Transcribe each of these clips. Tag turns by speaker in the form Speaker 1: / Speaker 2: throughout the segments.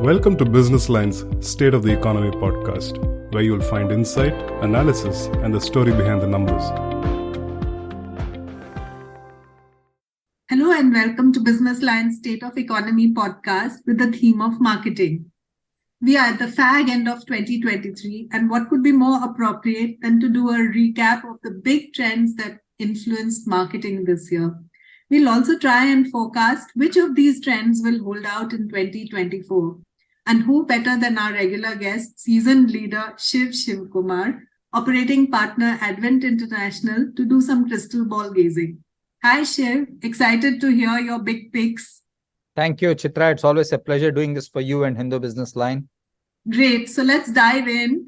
Speaker 1: Welcome to Business Line's State of the Economy podcast, where you'll find insight, analysis, and the story behind the numbers.
Speaker 2: Hello and welcome to Business Line's State of Economy podcast with the theme of marketing. We are at the fag end of 2023, and what could be more appropriate than to do a recap of the big trends that influenced marketing this year. We'll also try and forecast which of these trends will hold out in 2024. And who better than our regular guest, seasoned leader Shiv Shivakumar, operating partner Advent International, to do some crystal ball gazing. Hi Shiv, excited to hear your big picks.
Speaker 3: Thank you, Chitra. It's always a pleasure doing this for you and Hindu Business Line.
Speaker 2: Great. So let's dive in.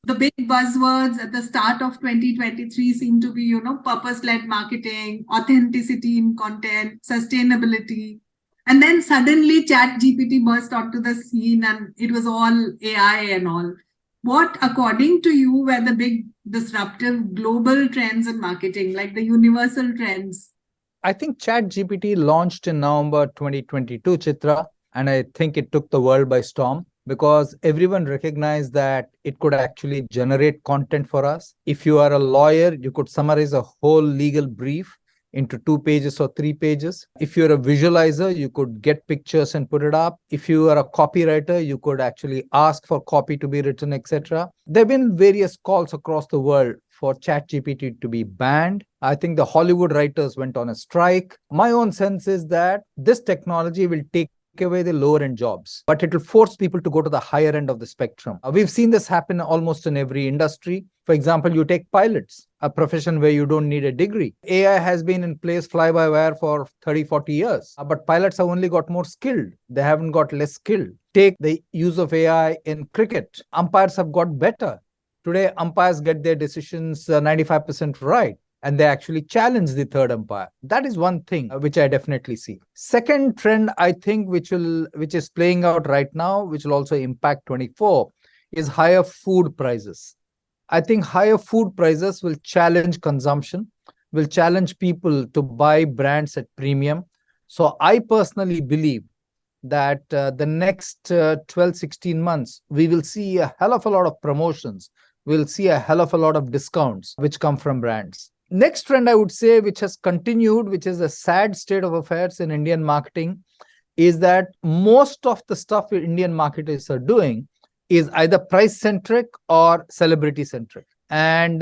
Speaker 2: The big buzzwords at the start of 2023 seem to be, purpose-led marketing, authenticity in content, sustainability. And then suddenly ChatGPT burst onto the scene and it was all AI and all. What, according to you, were the big disruptive global trends in marketing, like the universal trends?
Speaker 3: I think ChatGPT launched in November 2022, Chitra, and I think it took the world by storm because everyone recognized that it could actually generate content for us. If you are a lawyer, you could summarize a whole legal brief into 2 pages or 3 pages. If you're a visualizer, you could get pictures and put it up. If you are a copywriter, you could actually ask for copy to be written, etc. There have been various calls across the world for ChatGPT to be banned. I think the Hollywood writers went on a strike. My own sense is that this technology will take away the lower end jobs, but it will force people to go to the higher end of the spectrum. We've seen this happen almost in every industry. For example, you take pilots, a profession where you don't need a degree. AI has been in place fly-by-wire for 30, 40 years, but pilots have only got more skilled. They haven't got less skilled. Take the use of AI in cricket. Umpires have got better. Today, umpires get their decisions 95% right, and they actually challenge the third umpire. That is one thing which I definitely see. Second trend, I think, which is playing out right now, which will also impact 24, is higher food prices. I think higher food prices will challenge consumption, will challenge people to buy brands at premium. So I personally believe that the next 12, 16 months, we will see a hell of a lot of promotions. We'll see a hell of a lot of discounts which come from brands. Next trend, I would say, which has continued, which is a sad state of affairs in Indian marketing, is that most of the stuff Indian marketers are doing is either price-centric or celebrity-centric. And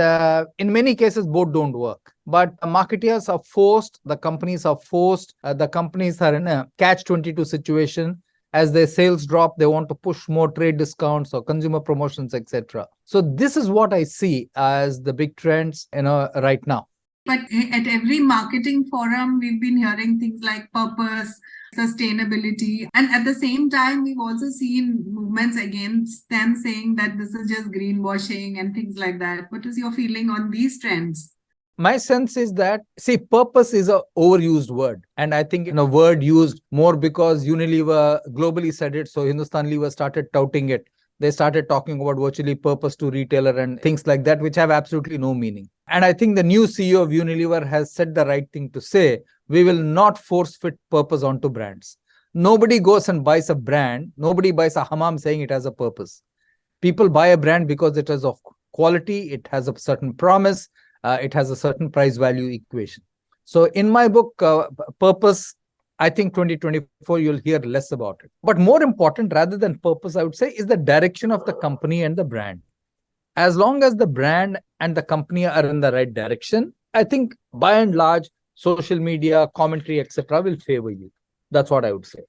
Speaker 3: in many cases, both don't work. But marketers are forced, the companies are forced, the companies are in a catch-22 situation. As their sales drop, they want to push more trade discounts or consumer promotions, etc. So this is what I see as the big trends, right now.
Speaker 2: But at every marketing forum, we've been hearing things like purpose, sustainability. And at the same time, we've also seen movements against them saying that this is just greenwashing and things like that. What is your feeling on these trends?
Speaker 3: My sense is that, purpose is an overused word. And I think a word used more because Unilever globally said it. So Hindustan Lever started touting it. They started talking about virtually purpose to retailer and things like that, which have absolutely no meaning. And I think the new CEO of Unilever has said the right thing to say, we will not force fit purpose onto brands. Nobody goes and buys a brand. Nobody buys a hammam saying it has a purpose. People buy a brand because it is of quality. It has a certain promise. It has a certain price value equation. So in my book, purpose, I think 2024, you'll hear less about it. But more important, rather than purpose, I would say, is the direction of the company and the brand. As long as the brand and the company are in the right direction, I think by and large, social media, commentary, etc. will favor you. That's what I would say.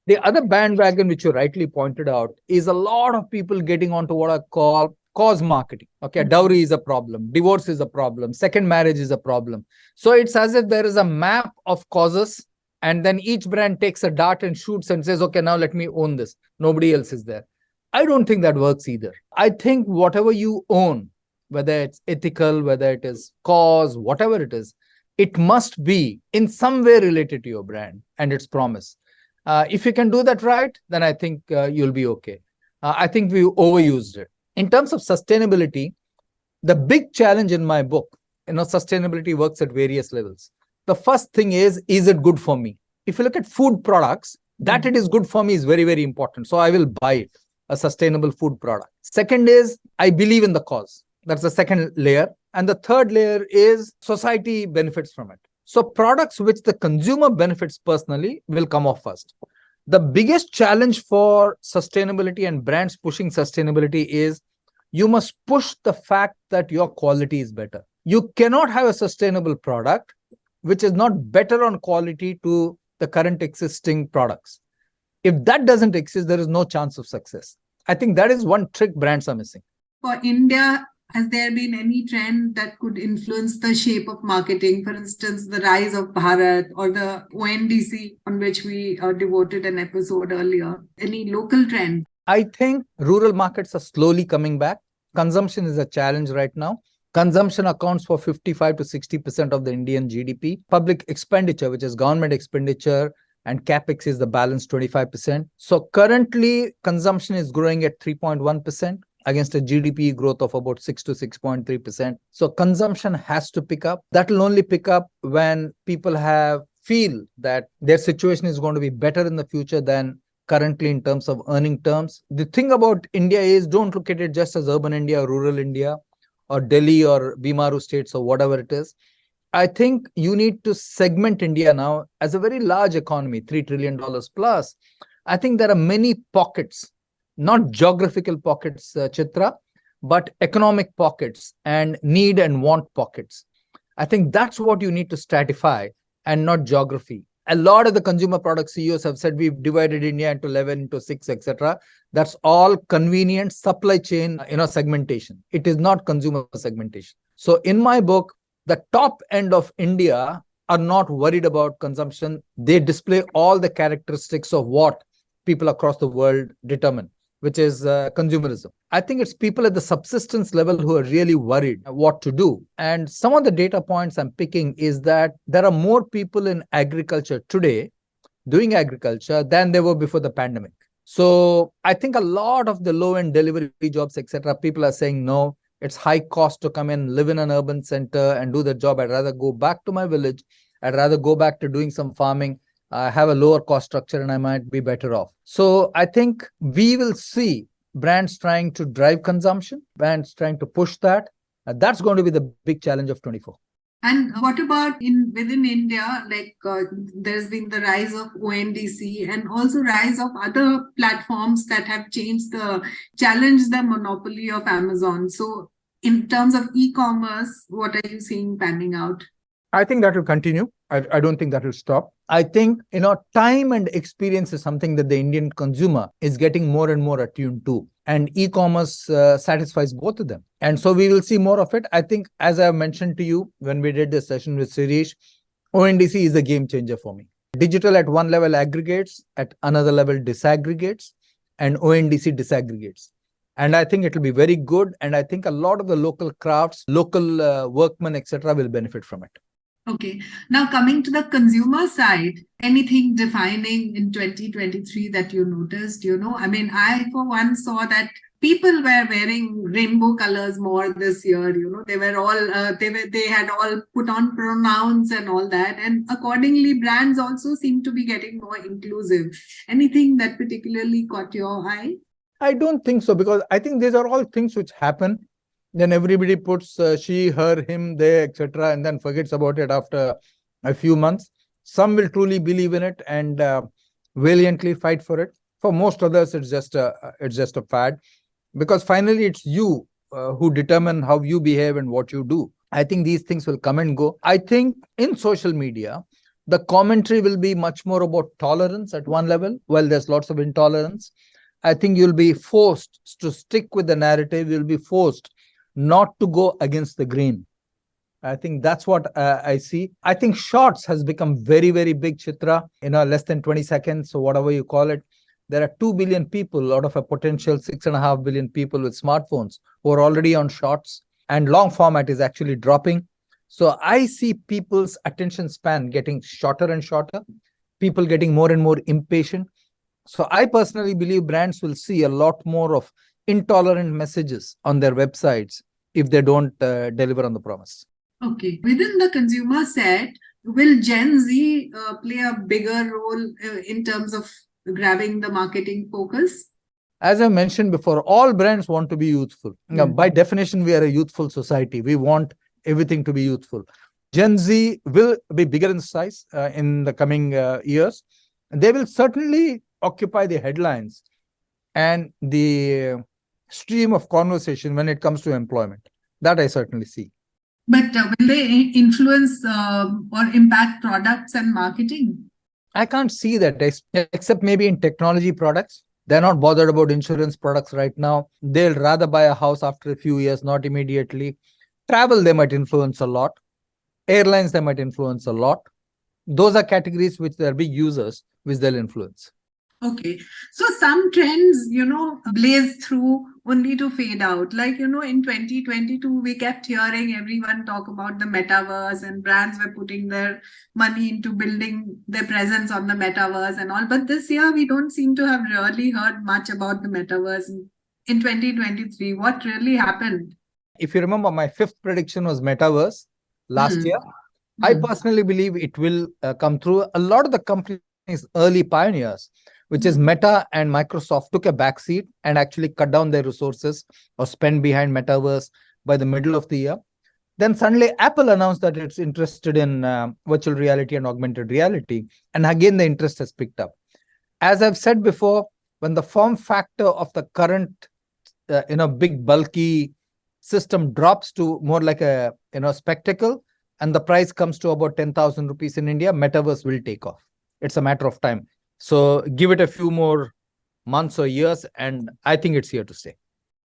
Speaker 3: The other bandwagon, which you rightly pointed out, is a lot of people getting onto what I call cause marketing. Okay, dowry is a problem, divorce is a problem, second marriage is a problem. So it's as if there is a map of causes, and then each brand takes a dart and shoots and says, okay, now let me own this. Nobody else is there. I don't think that works either. I think whatever you own, whether it's ethical, whether it is cause, whatever it is, it must be in some way related to your brand and its promise. If you can do that right, then I think you'll be okay. I think we overused it. In terms of sustainability, the big challenge in my book, sustainability works at various levels. The first thing is it good for me? If you look at food products, That it is good for me is very, very important. So I will buy it, a sustainable food product. Second is I believe in the cause. That's the second layer. And the third layer is society benefits from it. So products which the consumer benefits personally will come off first. The biggest challenge for sustainability and brands pushing sustainability is you must push the fact that your quality is better. You cannot have a sustainable product which is not better on quality to the current existing products. If that doesn't exist, there is no chance of success. I think that is one trick brands are missing.
Speaker 2: For India, has there been any trend that could influence the shape of marketing? For instance, the rise of Bharat or the ONDC, on which we devoted an episode earlier. Any local trend?
Speaker 3: I think rural markets are slowly coming back. Consumption is a challenge right now. Consumption accounts for 55 to 60% of the Indian GDP. Public expenditure, which is government expenditure, and capex is the balance 25%. So currently, consumption is growing at 3.1% against a GDP growth of about 6 to 6.3%. So consumption has to pick up. That will only pick up when people feel that their situation is going to be better in the future than currently in terms of earning terms. The thing about India is don't look at it just as urban India or rural India or Delhi or Bimaru states or whatever it is. I think you need to segment India now as a very large economy, $3 trillion plus. I think there are many pockets, not geographical pockets, Chitra, but economic pockets and need and want pockets. I think that's what you need to stratify and not geography. A lot of the consumer product CEOs have said we've divided India into 11, into 6, etc. That's all convenient supply chain, segmentation. It is not consumer segmentation. So in my book, the top end of India are not worried about consumption. They display all the characteristics of what people across the world determine, which is consumerism. I think it's people at the subsistence level who are really worried what to do. And some of the data points I'm picking is that there are more people in agriculture today doing agriculture than there were before the pandemic. So I think a lot of the low-end delivery jobs, etc., people are saying, no, it's high cost to come in, live in an urban center and do the job. I'd rather go back to my village. I'd rather go back to doing some farming. Have a lower cost structure and I might be better off. So I think we will see brands trying to drive consumption, brands trying to push that. That's going to be the big challenge of 24.
Speaker 2: And what about within India, there's been the rise of ONDC and also rise of other platforms that have challenged the monopoly of Amazon. So in terms of e-commerce, what are you seeing panning out?
Speaker 3: I think that will continue. I don't think that will stop. I think, time and experience is something that the Indian consumer is getting more and more attuned to. And e-commerce satisfies both of them. And so we will see more of it. I think, as I mentioned to you when we did this session with Sirish, ONDC is a game changer for me. Digital at one level aggregates, at another level disaggregates, and ONDC disaggregates. And I think it will be very good. And I think a lot of the local crafts, local workmen, etc., will benefit from it.
Speaker 2: Okay. Now coming to the consumer side, anything defining in 2023 that you noticed, I for one saw that people were wearing rainbow colors more this year, they were all, they had all put on pronouns and all that. And accordingly, brands also seem to be getting more inclusive. Anything that particularly caught your eye?
Speaker 3: I don't think so, because I think these are all things which happen. Then everybody puts she, her, him, they, etc., and then forgets about it after a few months. Some will truly believe in it and valiantly fight for it. For most others, it's just a fad, because finally it's you who determine how you behave and what you do. I think these things will come and go. I think in social media, the commentary will be much more about tolerance at one level. Well, there's lots of intolerance. I think you'll be forced to stick with the narrative. You'll be forced not to go against the grain. I think that's what I see. I think shorts has become very, very big, Chitra, less than 20 seconds, so whatever you call it. There are 2 billion people out of a potential 6.5 billion people with smartphones who are already on shorts, and long format is actually dropping. So I see people's attention span getting shorter and shorter, people getting more and more impatient. So I personally believe brands will see a lot more of intolerant messages on their websites if they don't deliver on the promise.
Speaker 2: Okay. Within the consumer set, Will Gen Z play a bigger role in terms of grabbing the marketing focus?
Speaker 3: As I mentioned before, all brands want to be youthful. Now,
Speaker 2: Mm.
Speaker 3: by definition, we are a youthful society. We want everything to be youthful. Gen Z will be bigger in size in the coming years. They will certainly occupy the headlines and the stream of conversation when it comes to employment. That I certainly see.
Speaker 2: But will they influence or impact products and marketing?
Speaker 3: I can't see that except maybe in technology products. They're not bothered about insurance products right now. They'll rather buy a house after a few years, not immediately. Travel, they might influence a lot. Airlines, they might influence a lot. Those are categories which they're big users, which they'll influence.
Speaker 2: Okay. So some trends, blaze through only to fade out. Like, in 2022, we kept hearing everyone talk about the metaverse, and brands were putting their money into building their presence on the metaverse and all. But this year, we don't seem to have really heard much about the metaverse in 2023. What really happened?
Speaker 3: If you remember, my fifth prediction was metaverse last year. I personally believe it will come through. A lot of the companies, early pioneers, which is Meta and Microsoft, took a backseat and actually cut down their resources or spend behind metaverse by the middle of the year. Then suddenly Apple announced that it's interested in virtual reality and augmented reality. And again, the interest has picked up. As I've said before, when the form factor of the current, big bulky system drops to more like a, spectacle, and the price comes to about 10,000 rupees in India, metaverse will take off. It's a matter of time. So give it a few more months or years, and I think it's here to stay.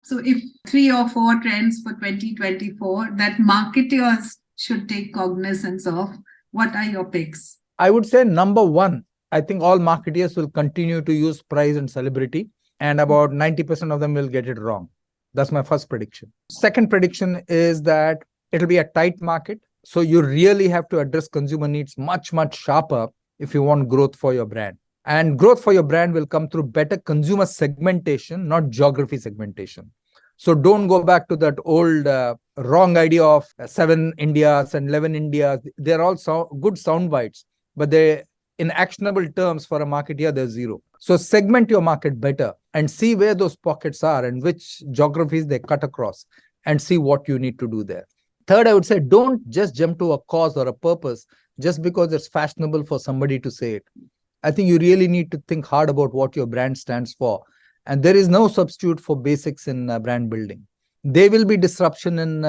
Speaker 2: So if 3 or 4 trends for 2024 that marketers should take cognizance of, what are your picks?
Speaker 3: I would say number one, I think all marketers will continue to use price and celebrity, and about 90% of them will get it wrong. That's my first prediction. Second prediction is that it'll be a tight market. So you really have to address consumer needs much, much sharper if you want growth for your brand. And growth for your brand will come through better consumer segmentation, not geography segmentation. So don't go back to that old wrong idea of 7 Indias and 11 Indias. They're all good sound bites, but they, in actionable terms for a marketer, they're zero. So segment your market better and see where those pockets are and which geographies they cut across, and see what you need to do there. Third, I would say don't just jump to a cause or a purpose just because it's fashionable for somebody to say it. I think you really need to think hard about what your brand stands for. And there is no substitute for basics in brand building. There will be disruption in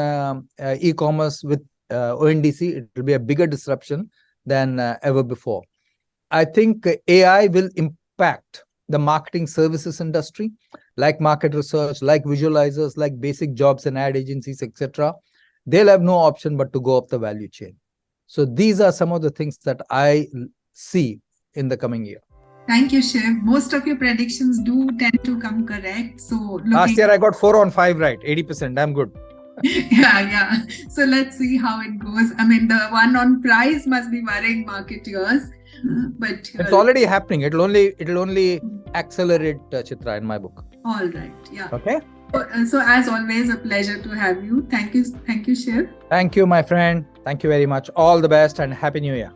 Speaker 3: e-commerce with ONDC. It will be a bigger disruption than ever before. I think AI will impact the marketing services industry, like market research, like visualizers, like basic jobs and ad agencies, etc. They'll have no option but to go up the value chain. So these are some of the things that I see in the coming year.
Speaker 2: Thank you, Shiv. Most of your predictions do tend to come correct. So
Speaker 3: last year I got 4 on 5 right, 80%. I'm good.
Speaker 2: Yeah. So let's see how it goes. I mean, the one on price must be worrying marketers, but
Speaker 3: it's already happening. It'll only accelerate, Chitra, in my book.
Speaker 2: All right. Yeah.
Speaker 3: Okay.
Speaker 2: So as always, a pleasure to have you. Thank you, Shiv.
Speaker 3: Thank you, my friend. Thank you very much. All the best and Happy New Year.